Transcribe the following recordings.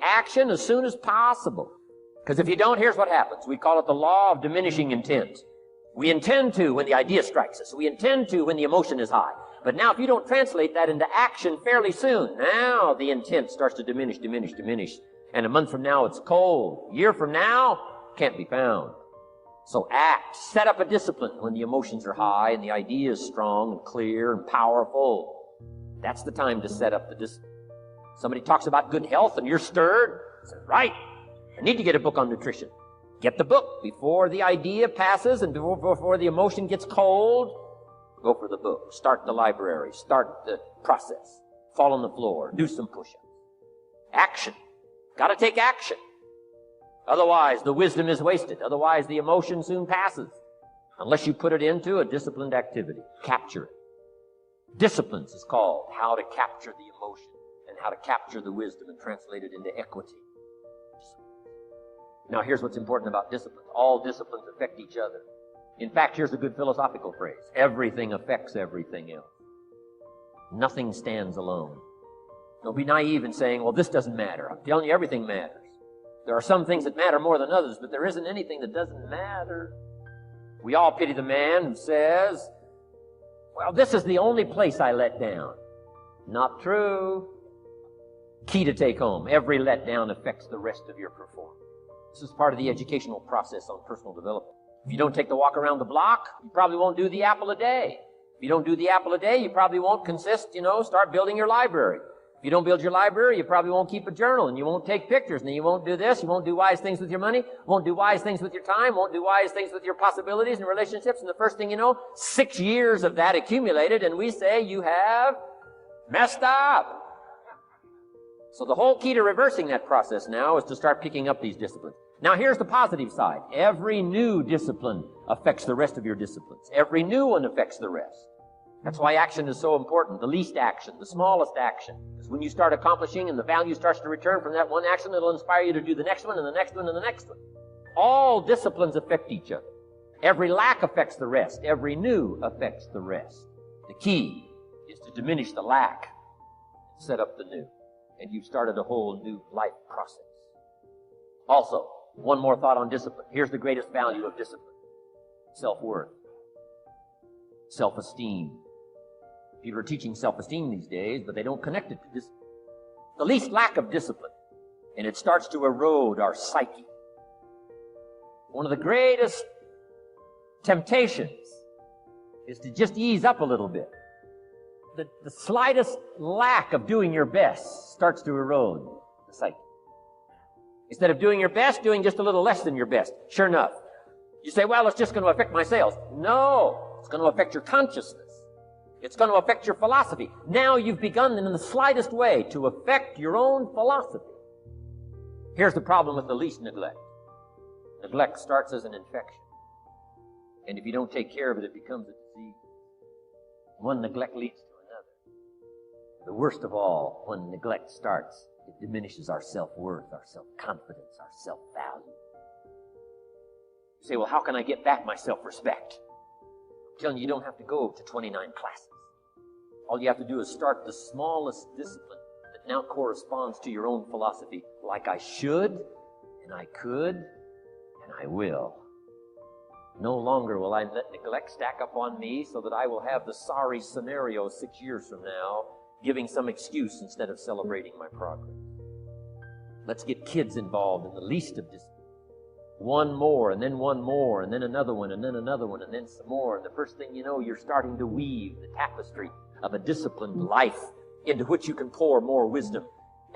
action as soon as possible. Because if you don't, here's what happens. We call it the law of diminishing intent. We intend to when the idea strikes us. We intend to when the emotion is high. But now if you don't translate that into action fairly soon, now the intent starts to diminish. And a month from now it's cold. A year from now, can't be found. So act. Set up a discipline when the emotions are high and the idea is strong and clear and powerful. That's the time to set up the discipline. Somebody talks about good health and you're stirred. Say, right, I need to get a book on nutrition. Get the book before the idea passes and before the emotion gets cold. Go for the book. Start the library. Start the process. Fall on the floor. Do some push-ups. Action. Got to take action. Otherwise, the wisdom is wasted. Otherwise, the emotion soon passes. Unless you put it into a disciplined activity. Capture it. Disciplines is called how to capture the emotion and how to capture the wisdom and translate it into equity. Now, here's what's important about disciplines. All disciplines affect each other. In fact, here's a good philosophical phrase. Everything affects everything else. Nothing stands alone. Don't be naive in saying, well, this doesn't matter. I'm telling you, everything matters. There are some things that matter more than others, but there isn't anything that doesn't matter. We all pity the man who says, well, this is the only place I let down. Not true. Key to take home. Every letdown affects the rest of your performance. This is part of the educational process on personal development. If you don't take the walk around the block, you probably won't do the apple a day. If you don't do the apple a day, you probably won't start building your library. If you don't build your library, you probably won't keep a journal, and you won't take pictures, and you won't do this, you won't do wise things with your money, won't do wise things with your time, won't do wise things with your possibilities and relationships, and the first thing you know, 6 years of that accumulated, and we say you have messed up. So the whole key to reversing that process now is to start picking up these disciplines. Now here's the positive side. Every new discipline affects the rest of your disciplines. Every new one affects the rest. That's why action is so important. The least action, the smallest action. Because when you start accomplishing and the value starts to return from that one action, it'll inspire you to do the next one and the next one and the next one. All disciplines affect each other. Every lack affects the rest. Every new affects the rest. The key is to diminish the lack and set up the new. And you've started a whole new life process. Also, one more thought on discipline. Here's the greatest value of discipline. Self-worth. Self-esteem. People are teaching self-esteem these days, but they don't connect it to discipline. The least lack of discipline, and it starts to erode our psyche. One of the greatest temptations is to just ease up a little bit. The slightest lack of doing your best starts to erode the psyche. Instead of doing your best, doing just a little less than your best. Sure enough. You say, well, it's just going to affect my sales. No, it's going to affect your consciousness. It's going to affect your philosophy. Now you've begun in the slightest way to affect your own philosophy. Here's the problem with the least neglect. Neglect starts as an infection. And if you don't take care of it, it becomes a disease. One neglect leads to another. The worst of all, when neglect starts, it diminishes our self-worth, our self-confidence, our self-value. You say, well, how can I get back my self-respect? I'm telling you, you don't have to go to 29 classes. All you have to do is start the smallest discipline that now corresponds to your own philosophy, like I should, and I could, and I will. No longer will I let neglect stack up on me so that I will have the sorry scenario 6 years from now, giving some excuse instead of celebrating my progress. Let's get kids involved in the least of discipline. One more, and then one more, and then another one, and then another one, and then some more. And the first thing you know, you're starting to weave the tapestry of a disciplined life into which you can pour more wisdom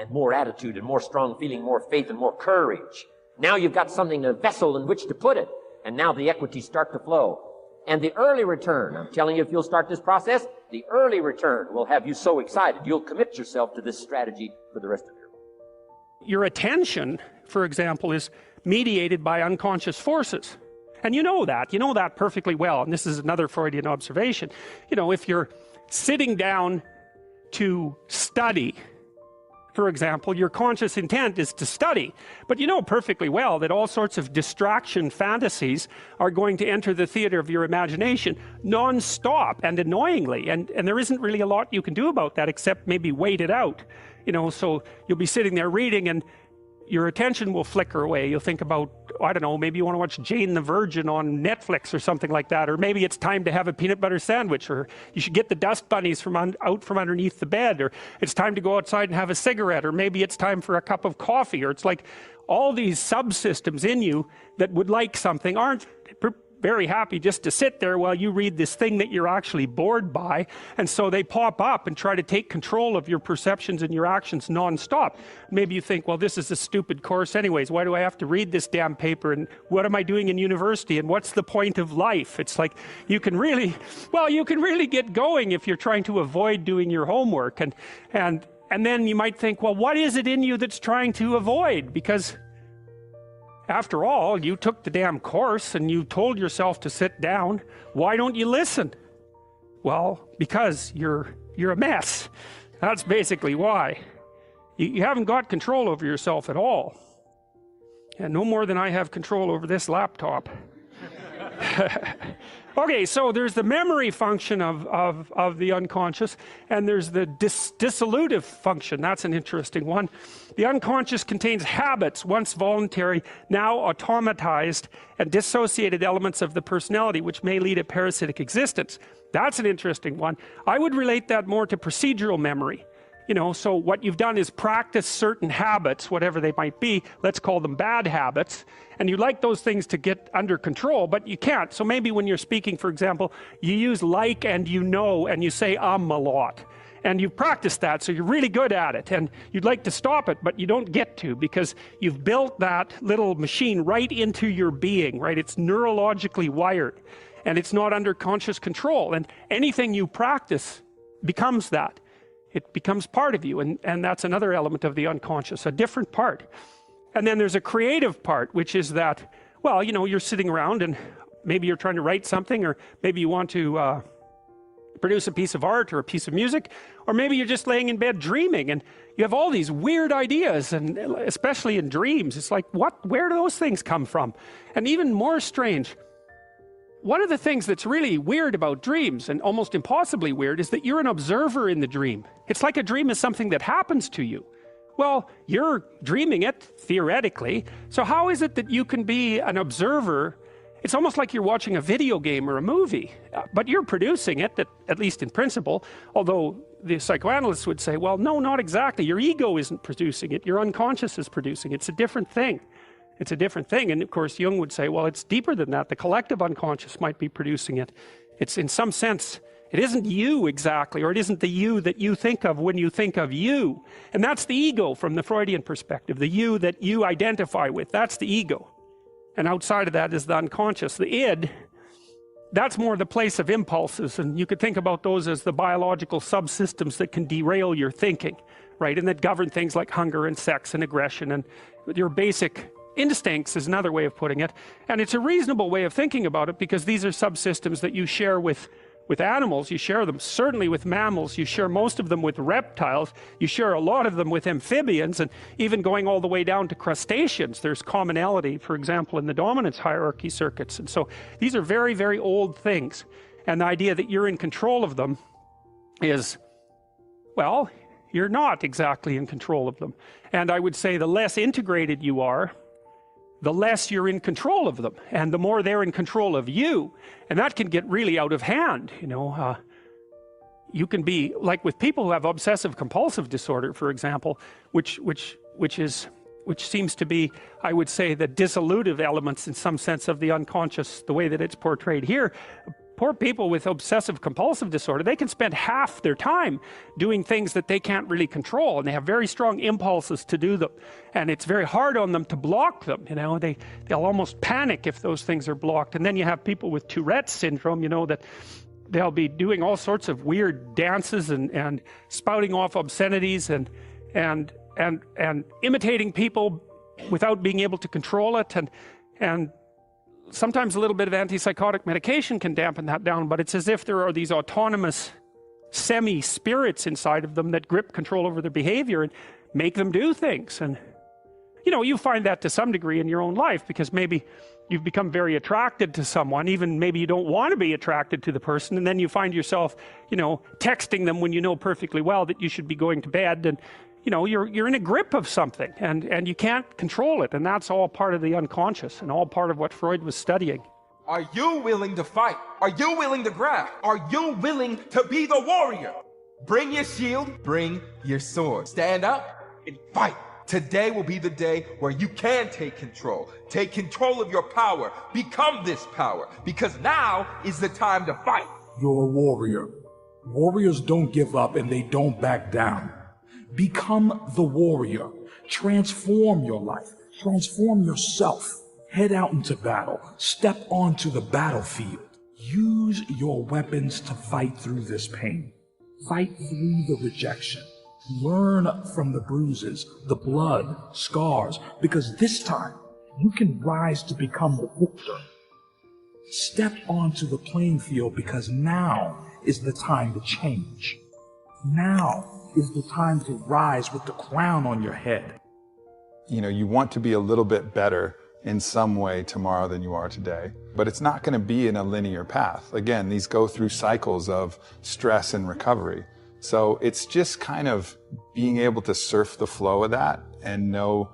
and more attitude and more strong feeling, more faith and more courage. Now you've got something, a vessel in which to put it. And now the equities start to flow. And the early return, I'm telling you, if you'll start this process, the early return will have you so excited. You'll commit yourself to this strategy for the rest of your life. Your attention, for example, is mediated by unconscious forces. And you know that perfectly well. And this is another Freudian observation. You know, if you're sitting down to study, for example, your conscious intent is to study. But you know perfectly well that all sorts of distraction fantasies are going to enter the theater of your imagination non-stop and annoyingly. And there isn't really a lot you can do about that except maybe wait it out. You know, so you'll be sitting there reading and your attention will flicker away. You'll think about, I don't know, maybe you want to watch Jane the Virgin on Netflix or something like that, or maybe it's time to have a peanut butter sandwich, or you should get the dust bunnies out from underneath the bed, or it's time to go outside and have a cigarette, or maybe it's time for a cup of coffee, or it's like all these subsystems in you that would like something aren't very happy just to sit there while you read this thing that you're actually bored by, and so they pop up and try to take control of your perceptions and your actions nonstop. Maybe you think, well, this is a stupid course anyways, why do I have to read this damn paper, and what am I doing in university, and what's the point of life? It's like you can really get going if you're trying to avoid doing your homework, and then you might think, well, what is it in you that's trying to avoid? Because after all, you took the damn course and you told yourself to sit down. Why don't you listen? Well, because you're a mess. That's basically why. You haven't got control over yourself at all. And no more than I have control over this laptop. Okay, so there's the memory function of the unconscious, and there's the dissolutive function. That's an interesting one. The unconscious contains habits, once voluntary, now automatized, and dissociated elements of the personality, which may lead a parasitic existence. That's an interesting one. I would relate that more to procedural memory. You know, so what you've done is practice certain habits, whatever they might be, let's call them bad habits, and you like those things to get under control, but you can't. So maybe when you're speaking, for example, you use like and you know, and you say a lot. And you've practiced that, so you're really good at it, and you'd like to stop it, but you don't get to, because you've built that little machine right into your being, right? It's neurologically wired, and it's not under conscious control, and anything you practice becomes that. It becomes part of you, and that's another element of the unconscious, a different part. And then there's a creative part, which is that, well, you know, you're sitting around and maybe you're trying to write something, or maybe you want to produce a piece of art or a piece of music, or maybe you're just laying in bed dreaming and you have all these weird ideas, and especially in dreams, it's like, where do those things come from? And even more strange, one of the things that's really weird about dreams, and almost impossibly weird, is that you're an observer in the dream. It's like a dream is something that happens to you. Well, you're dreaming it, theoretically, so how is it that you can be an observer? It's almost like you're watching a video game or a movie, but you're producing it, at least in principle, although the psychoanalysts would say, well, no, not exactly. Your ego isn't producing it, your unconscious is producing it. It's a different thing. It's a different thing. And of course, Jung would say, well, it's deeper than that. The collective unconscious might be producing it. It's in some sense, it isn't you exactly, or it isn't the you that you think of when you think of you. And that's the ego from the Freudian perspective, the you that you identify with. That's the ego. And outside of that is the unconscious. The id, that's more the place of impulses. And you could think about those as the biological subsystems that can derail your thinking, right? And that govern things like hunger and sex and aggression and your basic instincts is another way of putting it. And it's a reasonable way of thinking about it, because these are subsystems that you share with animals. You share them certainly with mammals. You share most of them with reptiles. You share a lot of them with amphibians, and even going all the way down to crustaceans. There's commonality, for example, in the dominance hierarchy circuits. And so these are very, very old things. And the idea that you're in control of them is, well, you're not exactly in control of them. And I would say the less integrated you are, the less you're in control of them, and the more they're in control of you. And that can get really out of hand. You know, you can be like with people who have obsessive compulsive disorder, for example, which seems to be, I would say, the dissolutive elements in some sense of the unconscious, the way that it's portrayed here. Poor people with obsessive compulsive disorder, they can spend half their time doing things that they can't really control, and they have very strong impulses to do them, and it's very hard on them to block them. You know, they'll almost panic if those things are blocked. And then you have people with Tourette's syndrome, you know, that they'll be doing all sorts of weird dances and spouting off obscenities and imitating people without being able to control it, and sometimes a little bit of antipsychotic medication can dampen that down, but it's as if there are these autonomous semi-spirits inside of them that grip control over their behavior and make them do things. And you know, you find that to some degree in your own life, because maybe you've become very attracted to someone, even maybe you don't want to be attracted to the person, and then you find yourself, you know, texting them when you know perfectly well that you should be going to bed, and you know, you're in a grip of something and you can't control it. And that's all part of the unconscious and all part of what Freud was studying. Are you willing to fight? Are you willing to grab? Are you willing to be the warrior? Bring your shield, bring your sword. Stand up and fight. Today will be the day where you can take control. Take control of your power. Become this power. Because now is the time to fight. You're a warrior. Warriors don't give up and they don't back down. Become the warrior. Transform your life. Transform yourself. Head out into battle. Step onto the battlefield. Use your weapons to fight through this pain. Fight through the rejection. Learn from the bruises, the blood, scars, because this time you can rise to become the victor. Step onto the playing field because now is the time to change. Now is the time to rise with the crown on your head. You know, you want to be a little bit better in some way tomorrow than you are today, but it's not going to be in a linear path. Again, these go through cycles of stress and recovery. So it's just kind of being able to surf the flow of that and know,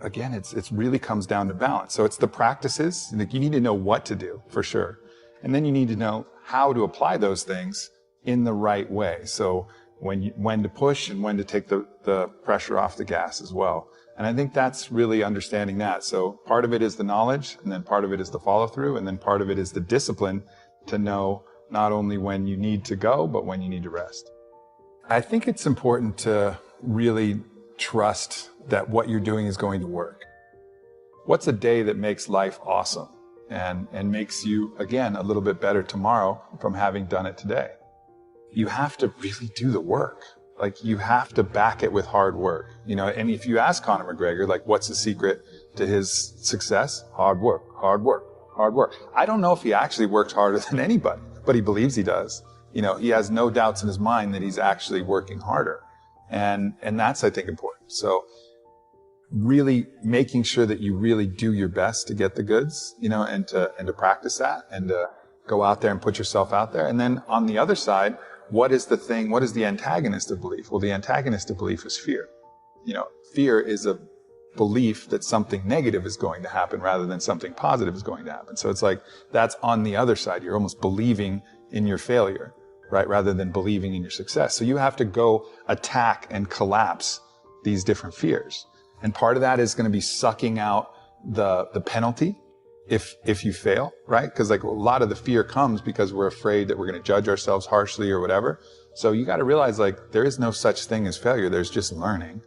again, it really comes down to balance. So it's the practices. Like, you need to know what to do for sure. And then you need to know how to apply those things in the right way. So when to push and when to take the pressure off the gas as well. And I think that's really understanding that. So part of it is the knowledge, and then part of it is the follow through, and then part of it is the discipline to know not only when you need to go, but when you need to rest. I think it's important to really trust that what you're doing is going to work. What's a day that makes life awesome and makes you, again, a little bit better tomorrow from having done it today? You have to really do the work. Like, you have to back it with hard work. You know, and if you ask Conor McGregor, like, what's the secret to his success? Hard work, hard work, hard work. I don't know if he actually works harder than anybody, but he believes he does. You know, he has no doubts in his mind that he's actually working harder. And that's, I think, important. So really making sure that you really do your best to get the goods, you know, and to practice that and to go out there and put yourself out there. And then on the other side, what is the antagonist of belief? Well, the antagonist of belief is fear. You know, fear is a belief that something negative is going to happen rather than something positive is going to happen. So it's like, that's on the other side. You're almost believing in your failure, right? Rather than believing in your success. So you have to go attack and collapse these different fears. And part of that is going to be sucking out the penalty if you fail, right? Because like a lot of the fear comes because we're afraid that we're going to judge ourselves harshly or whatever. So you got to realize, like, there is no such thing as failure. There's just learning.